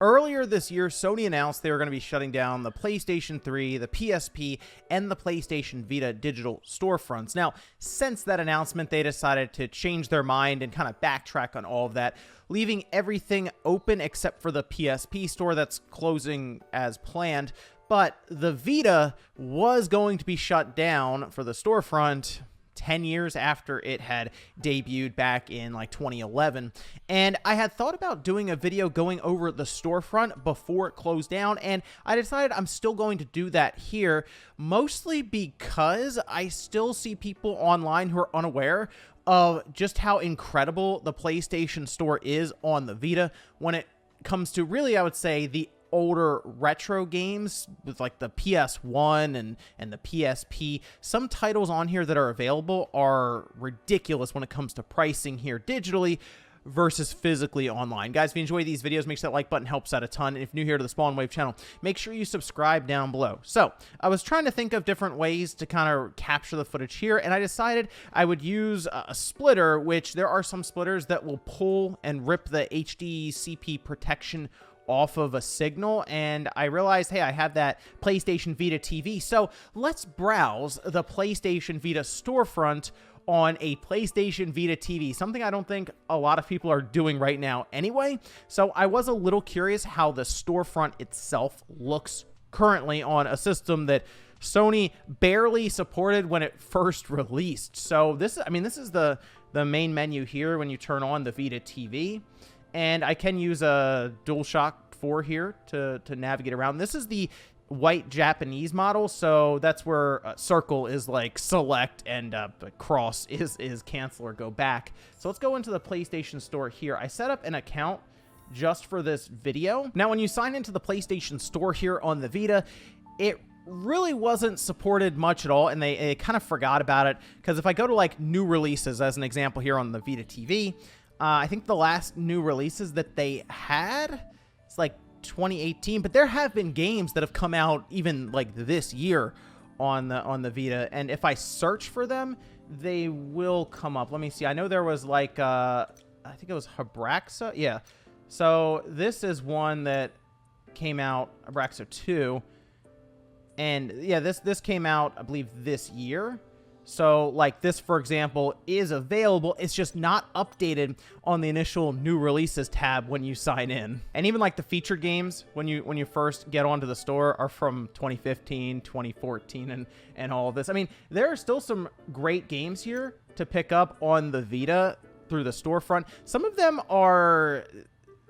Earlier this year, Sony announced they were going to be shutting down the PlayStation 3, the PSP, and the PlayStation Vita digital storefronts. Now, since that announcement, they decided to change their mind and kind of backtrack on all of that, leaving everything open except for the PSP store that's closing as planned. But the Vita was going to be shut down for the storefront 10 years after it had debuted back in like 2011. And I had thought about doing a video going over the storefront before it closed down, and I decided I'm still going to do that here, mostly because I still see people online who are unaware of just how incredible the PlayStation Store is on the Vita when it comes to, really, I would say, the older retro games with like the PS1 and the PSP. Some titles on here that are available are ridiculous when it comes to pricing here digitally versus physically online. Guys, if you enjoy these videos, make sure that like button helps out a ton. And if you're new here to the Spawn Wave channel, make sure you subscribe down below. So I was trying to think of different ways to kind of capture the footage here, and I decided I would use a splitter, which there are some splitters that will pull and rip the HDCP protection off of a signal, and I realized, hey, I have that PlayStation Vita TV, so let's browse the PlayStation Vita storefront on a PlayStation Vita TV, something I don't think a lot of people are doing right now anyway. So I was a little curious how the storefront itself looks currently on a system that Sony barely supported when it first released. So this is the main menu here when you turn on the Vita TV. And I can use a DualShock 4 here to navigate around. This is the white Japanese model, so that's where circle is like select and cross is cancel or go back. So let's go into the PlayStation Store here. I set up an account just for this video. Now, when you sign into the PlayStation Store here on the Vita, it really wasn't supported much at all, and they kind of forgot about it, because if I go to like new releases as an example here on the Vita TV, I think the last new releases that they had, it's like 2018, but there have been games that have come out even like this year on the Vita, and if I search for them, they will come up. Let me see. I know there was like I think it was Abraxa. Yeah. So this is one that came out, Abraxa 2, and yeah, this came out, I believe, this year. So, like, this, for example, is available. It's just not updated on the initial new releases tab when you sign in. And even, like, the featured games, when you first get onto the store, are from 2015, 2014, and all of this. I mean, there are still some great games here to pick up on the Vita through the storefront. Some of them are,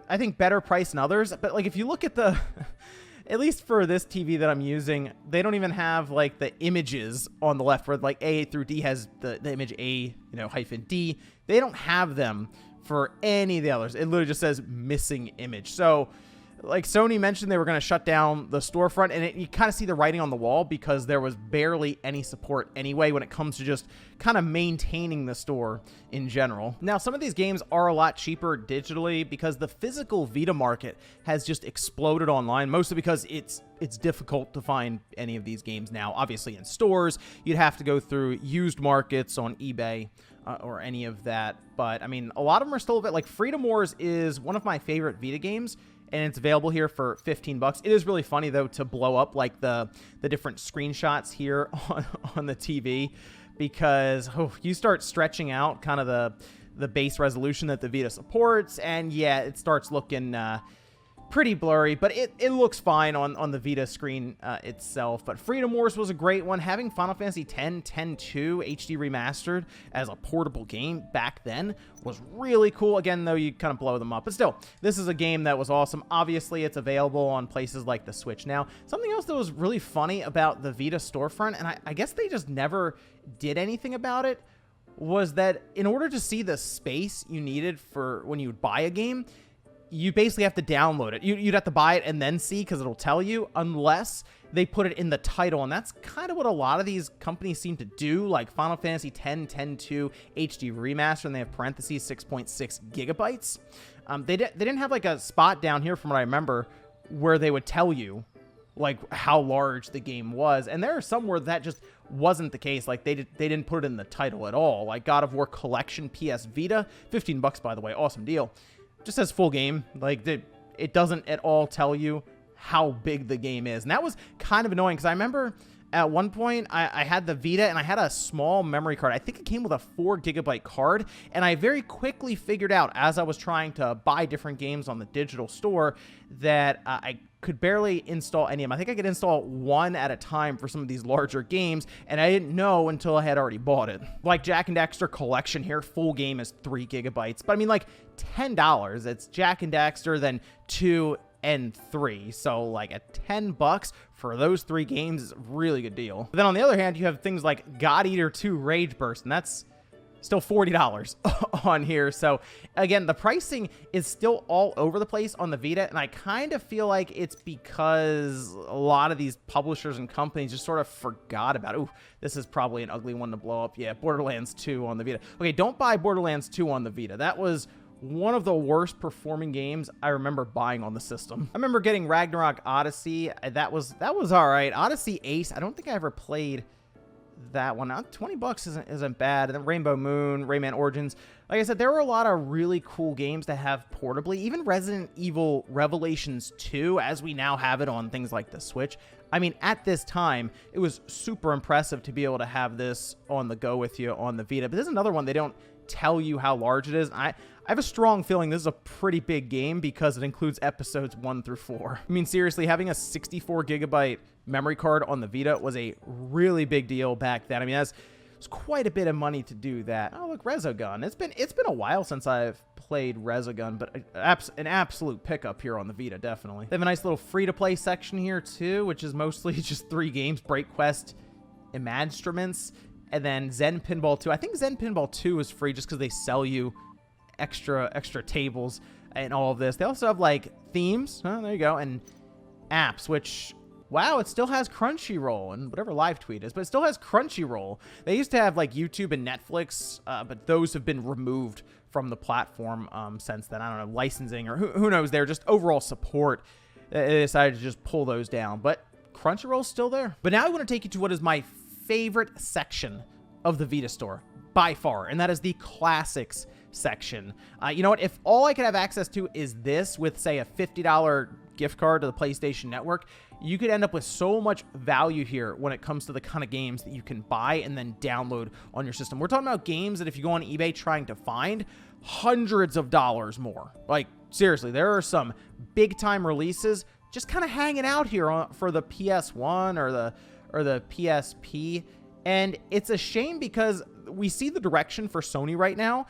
I think, better priced than others. But, like, if you look at the... At least for this TV that I'm using, they don't even have like the images on the left where like A through D has the image A, hyphen D. They don't have them for any of the others. It literally just says missing image. So like Sony mentioned, they were going to shut down the storefront, and you kind of see the writing on the wall because there was barely any support anyway when it comes to just kind of maintaining the store in general. Now, some of these games are a lot cheaper digitally because the physical Vita market has just exploded online, mostly because it's difficult to find any of these games now. Obviously, in stores, you'd have to go through used markets on eBay or any of that. But, I mean, a lot of them are still a bit like Freedom Wars is one of my favorite Vita games, and it's available here for 15 bucks. It is really funny, though, to blow up like the different screenshots here on the TV, because you start stretching out kind of the base resolution that the Vita supports, and yeah, it starts looking pretty blurry, but it looks fine on the Vita screen itself. But Freedom Wars was a great one. Having Final Fantasy X, X-2 HD Remastered as a portable game back then was really cool. Again, though, you kind of blow them up. But still, this is a game that was awesome. Obviously, it's available on places like the Switch now. Something else that was really funny about the Vita storefront, and I guess they just never did anything about it, was that in order to see the space you needed for when you would buy a game, you basically have to download it. You'd have to buy it and then see, because it'll tell you, unless they put it in the title. And that's kind of what a lot of these companies seem to do, like Final Fantasy X, X-2 HD Remaster, and they have parentheses 6.6 gigabytes. They didn't have like a spot down here, from what I remember, where they would tell you like how large the game was. And there are some where that just wasn't the case. Like they didn't put it in the title at all. Like God of War Collection PS Vita, 15 bucks, by the way, awesome deal. Just says full game. Like it doesn't at all tell you how big the game is. And that was kind of annoying because I remember at one point I had the Vita and I had a small memory card. I think it came with a 4 GB card, and I very quickly figured out as I was trying to buy different games on the digital store that I could barely install any of them. I think I could install one at a time for some of these larger games, and I didn't know until I had already bought it. Like Jak and Daxter Collection here, full game is 3 GB. But I mean, like $10. It's Jak and Daxter, then 2 and 3. So like at $10 for those 3 games is a really good deal. But then on the other hand, you have things like God Eater 2 Rage Burst, and that's still $40 on here. So again, the pricing is still all over the place on the Vita, and I kind of feel like it's because a lot of these publishers and companies just sort of forgot about it. Ooh, this is probably an ugly one to blow up. Yeah, Borderlands 2 on the Vita. Okay, don't buy Borderlands 2 on the Vita. That was one of the worst performing games I remember buying on the system. I remember getting Ragnarok Odyssey. That was all right. Odyssey Ace, I don't think I ever played that one. Now, $20 isn't bad. And then Rainbow Moon, Rayman Origins. Like I said, there were a lot of really cool games to have portably. Even Resident Evil Revelations 2, as we now have it on things like the Switch. I mean, at this time, it was super impressive to be able to have this on the go with you on the Vita. But there's another one they don't tell you how large it is. I have a strong feeling this is a pretty big game because it includes episodes 1 through 4. I mean, seriously, having a 64 GB memory card on the Vita was a really big deal back then. I mean, it's quite a bit of money to do that. Oh, look, Resogun. It's been a while since I've played Resogun, but an absolute pickup here on the Vita, definitely. They have a nice little free-to-play section here, too, which is mostly just 3 games, Break Quest, Imaginstruments, and then Zen Pinball 2. I think Zen Pinball 2 is free just because they sell you extra tables and all of this. They also have, like, themes. Oh, there you go. And apps, which, wow, it still has Crunchyroll and whatever Live Tweet is, but it still has Crunchyroll. They used to have, like, YouTube and Netflix, but those have been removed from the platform since then. I don't know, licensing or who knows there. Just overall support. They decided to just pull those down. But Crunchyroll's still there. But now I want to take you to what is my favorite section of the Vita store by far, and that is the classics section. You know what? If all I could have access to is this with, say, a $50 gift card to the PlayStation Network, you could end up with so much value here when it comes to the kind of games that you can buy and then download on your system. We're talking about games that if you go on eBay trying to find, hundreds of dollars more. Like, seriously, there are some big-time releases just kind of hanging out here for the PS1 or the PSP, and it's a shame because we see the direction for Sony right now,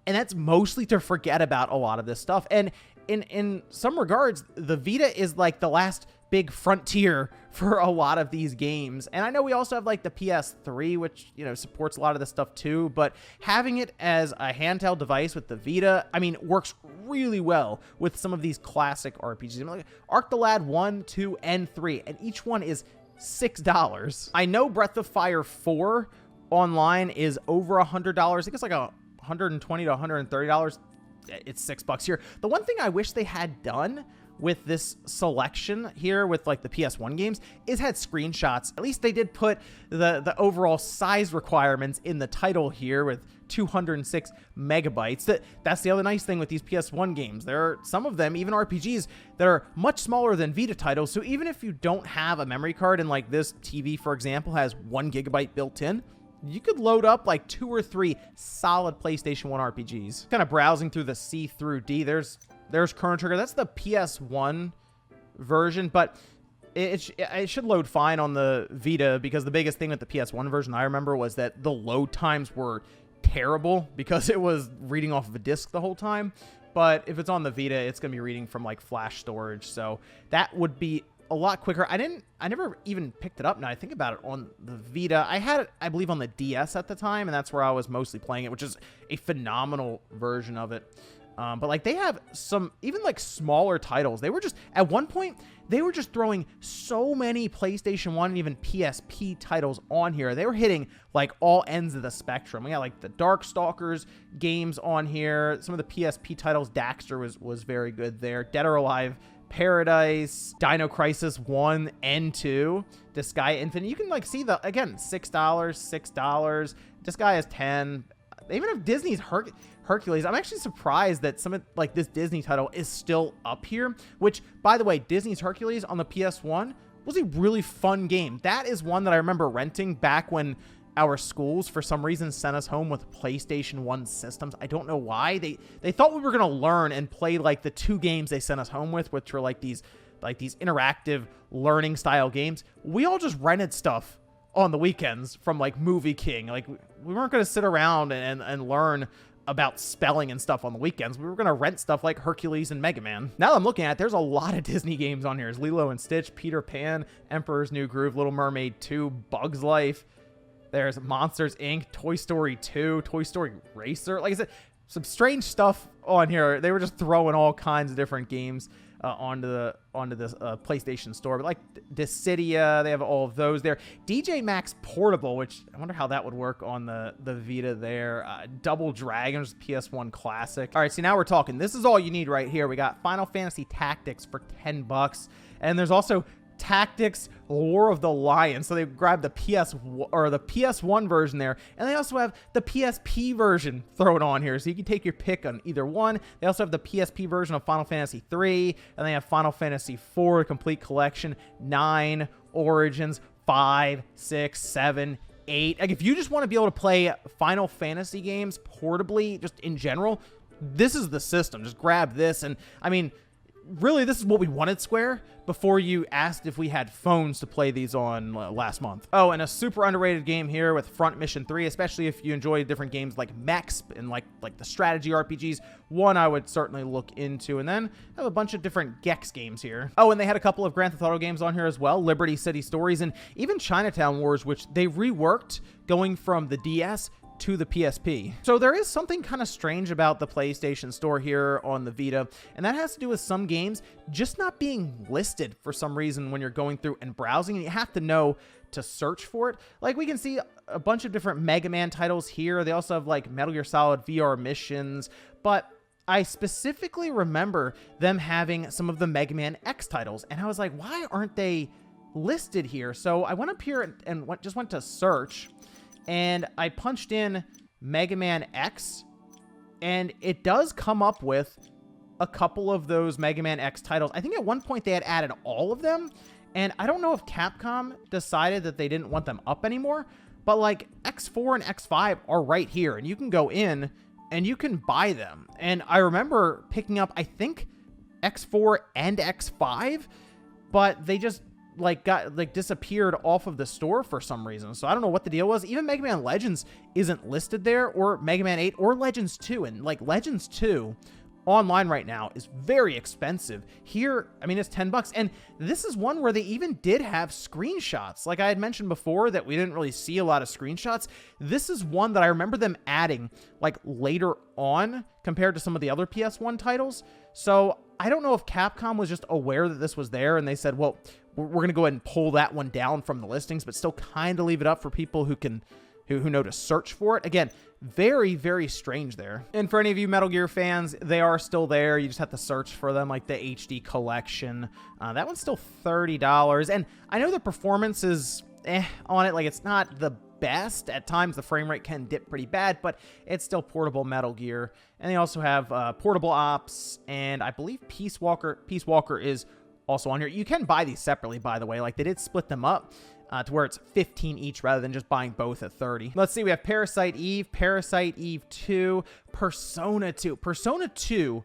and that's mostly to forget about a lot of this stuff. And in some regards, the Vita is like the last big frontier for a lot of these games. And I know we also have like the PS3, which, you know, supports a lot of this stuff too, but having it as a handheld device with the Vita, I mean, works really well with some of these classic RPGs. I mean, like Arc the Lad 1, 2, and 3, and each one is $6. I know Breath of Fire 4 online is over $100. I think it's like $120 to $130. It's $6 here. The one thing I wish they had done with this selection here with like the PS1 games is had screenshots. At least they did put the overall size requirements in the title here with 206 megabytes. That's the other nice thing with these PS1 games. There are some of them, even RPGs, that are much smaller than Vita titles. So even if you don't have a memory card, and like this TV, for example, has 1 GB built in, you could load up like 2 or 3 solid PlayStation 1 RPGs. Kind of browsing through the C through D. There's Chrono Trigger. That's the PS1 version, but it should load fine on the Vita because the biggest thing with the PS1 version I remember was that the load times were terrible because it was reading off of a disc the whole time. But if it's on the Vita, it's going to be reading from like flash storage. So that would be a lot quicker. I never even picked it up now I think about it on the Vita. I had it, I believe, on the DS at the time, and that's where I was mostly playing it, which is a phenomenal version of it. But like they have some even like smaller titles. They were just at one point they were just throwing so many PlayStation 1 and even PSP titles on here. They were hitting like all ends of the spectrum. We got like the Darkstalkers games on here. Some of the PSP titles, Daxter was very good there. Dead or Alive Paradise, Dino Crisis 1 and 2, Disgaea Infinite. You can like see the, again, $6. Disgaea is 10. They even have Disney's Hercules. I'm actually surprised that some of like this Disney title is still up here, which, by the way, Disney's Hercules on the PS1 was a really fun game. That is one that I remember renting back when our schools, for some reason, sent us home with PlayStation 1 systems. I don't know why. They thought we were going to learn and play like the 2 games they sent us home with, which were like these interactive learning style games. We all just rented stuff on the weekends from like Movie King. Like, we weren't going to sit around and learn about spelling and stuff on the weekends. We were going to rent stuff like Hercules and Mega Man. Now that I'm looking at it, there's a lot of Disney games on here. There's Lilo and Stitch, Peter Pan, Emperor's New Groove, Little Mermaid 2, Bug's Life. There's Monsters, Inc., Toy Story 2, Toy Story Racer. Like I said, some strange stuff on here. They were just throwing all kinds of different games onto this PlayStation Store. But like Dissidia, they have all of those there. DJ Max Portable, which I wonder how that would work on the Vita there. Double Dragons, PS1 classic. All right, so now we're talking. This is all you need right here. We got Final Fantasy Tactics for $10, and there's also Tactics War of the Lion. So they grabbed the PS1 version there, and they also have the PSP version thrown on here, so you can take your pick on either one. They also have the PSP version of Final Fantasy 3, and they have Final Fantasy 4 complete collection, 9, Origins, 5, 6, 7, 8. Like, if you just want to be able to play Final Fantasy games portably, just in general, this is the system. Just grab this, and I mean, really, this is what we wanted, Square, before you asked if we had phones to play these on last month. Oh, and a super underrated game here with Front Mission 3, especially if you enjoy different games like Mechs and like the strategy RPGs. One I would certainly look into. And then I have a bunch of different Gex games here. Oh, and they had a couple of Grand Theft Auto games on here as well, Liberty City Stories, and even Chinatown Wars, which they reworked going from the DS to the PSP. So there is something kind of strange about the PlayStation Store here on the Vita, and that has to do with some games just not being listed for some reason when you're going through and browsing, and you have to know to search for it. Like, we can see a bunch of different Mega Man titles here. They also have like Metal Gear Solid VR Missions, but I specifically remember them having some of the Mega Man X titles, and I was like, why aren't they listed here? So I went up here and just went to search, and I punched in Mega Man X, and it does come up with a couple of those Mega Man X titles. I think at one point they had added all of them, and I don't know if Capcom decided that they didn't want them up anymore, but like X4 and X5 are right here, and you can go in and you can buy them. And I remember picking up, I think, X4 and X5, but they just disappeared off of the store for some reason. So I don't know what the deal was. Even Mega Man Legends isn't listed there, or Mega Man 8 or Legends 2. And like Legends 2 online right now is very expensive. Here, I mean, it's $10. And this is one where they even did have screenshots. Like I had mentioned before that we didn't really see a lot of screenshots. This is one that I remember them adding like later on compared to some of the other PS1 titles. So I don't know if Capcom was just aware that this was there and they said, well, we're going to go ahead and pull that one down from the listings, but still kind of leave it up for people who know to search for it. Again, very, very strange there. And for any of you Metal Gear fans, they are still there. You just have to search for them, like the HD collection. That one's still $30. And I know the performance is on it. Like, it's not the best. At times, the frame rate can dip pretty bad, but it's still portable Metal Gear. And they also have Portable Ops, and I believe Peace Walker. Peace Walker is also on here. You can buy these separately, by the way. Like, they did split them up to where it's 15 each rather than just buying both at 30. Let's see. We have Parasite Eve, Parasite Eve 2, Persona 2. Persona 2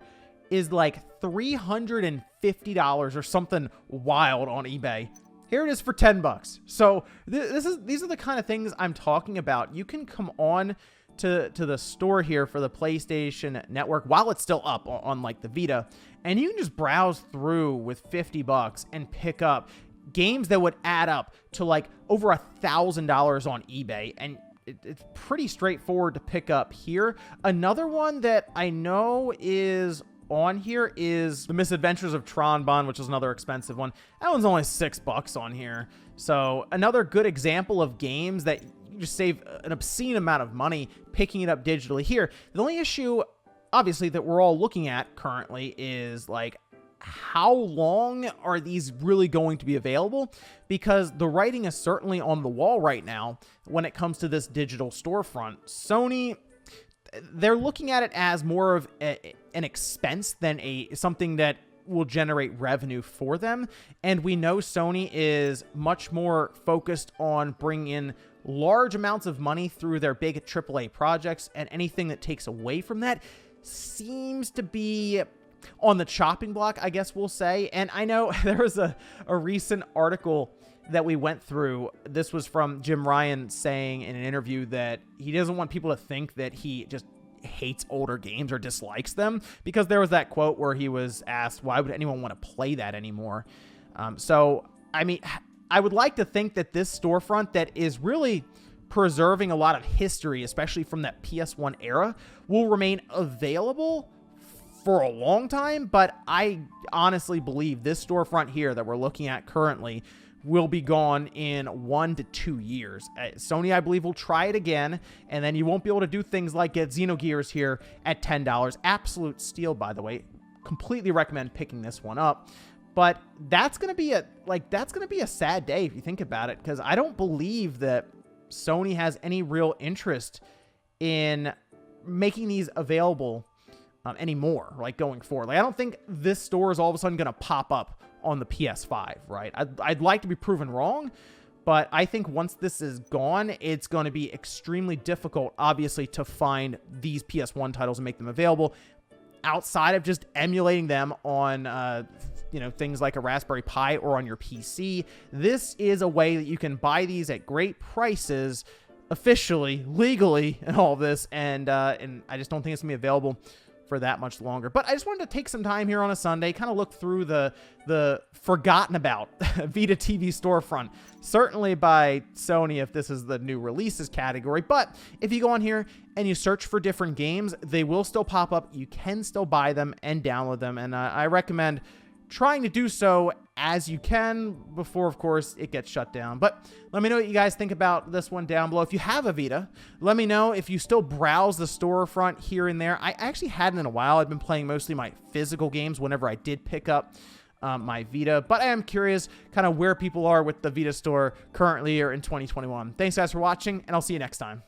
is like $350 or something wild on eBay. Here it is for $10. So these are the kind of things I'm talking about. You can come on to the store here for the PlayStation Network while it's still up on like the Vita, and you can just browse through with $50 and pick up games that would add up to like over $1,000 on eBay, and it's pretty straightforward to pick up here. Another one that I know is on here is The Misadventures of Tron Bonne, which is another expensive one. That one's only $6 on here. So another good example of games that you just save an obscene amount of money picking it up digitally here. The only issue, obviously, that we're all looking at currently is like, how long are these really going to be available? Because the writing is certainly on the wall right now when it comes to this digital storefront. Sony they're looking at it as more of an expense than something that will generate revenue for them. And we know Sony is much more focused on bringing in large amounts of money through their big AAA projects, and anything that takes away from that seems to be on the chopping block, I guess we'll say. And I know there was a recent article that we went through. This was from Jim Ryan saying in an interview that he doesn't want people to think that he just hates older games or dislikes them, because there was that quote where he was asked, why would anyone want to play that anymore? So, I mean, I would like to think that this storefront that is really preserving a lot of history, especially from that PS1 era, will remain available for a long time. But I honestly believe this storefront here that we're looking at currently will be gone in 1 to 2 years. Sony, I believe, will try it again, and then you won't be able to do things like get Xenogears here at $10. Absolute steal, by the way. Completely recommend picking this one up. But that's gonna be a sad day if you think about it, because I don't believe that Sony has any real interest in making these available anymore, like going forward. Like, I don't think this store is all of a sudden gonna pop up on the PS5, right? I'd like to be proven wrong, but I think once this is gone, it's going to be extremely difficult, obviously, to find these PS1 titles and make them available outside of just emulating them on, things like a Raspberry Pi or on your PC. This is a way that you can buy these at great prices, officially, legally, and all of this, and I just don't think it's going to be available for that much longer. But I just wanted to take some time here on a Sunday, kind of look through the forgotten about Vita TV storefront, certainly by Sony if this is the new releases category. But if you go on here and you search for different games, they will still pop up. You can still buy them and download them, and I recommend trying to do so as you can before, of course, it gets shut down. But let me know what you guys think about this one down below. If you have a Vita, let me know if you still browse the storefront here and there. I actually hadn't in a while. I've been playing mostly my physical games whenever I did pick up my Vita, but I am curious kind of where people are with the Vita store currently or in 2021. Thanks guys for watching, and I'll see you next time.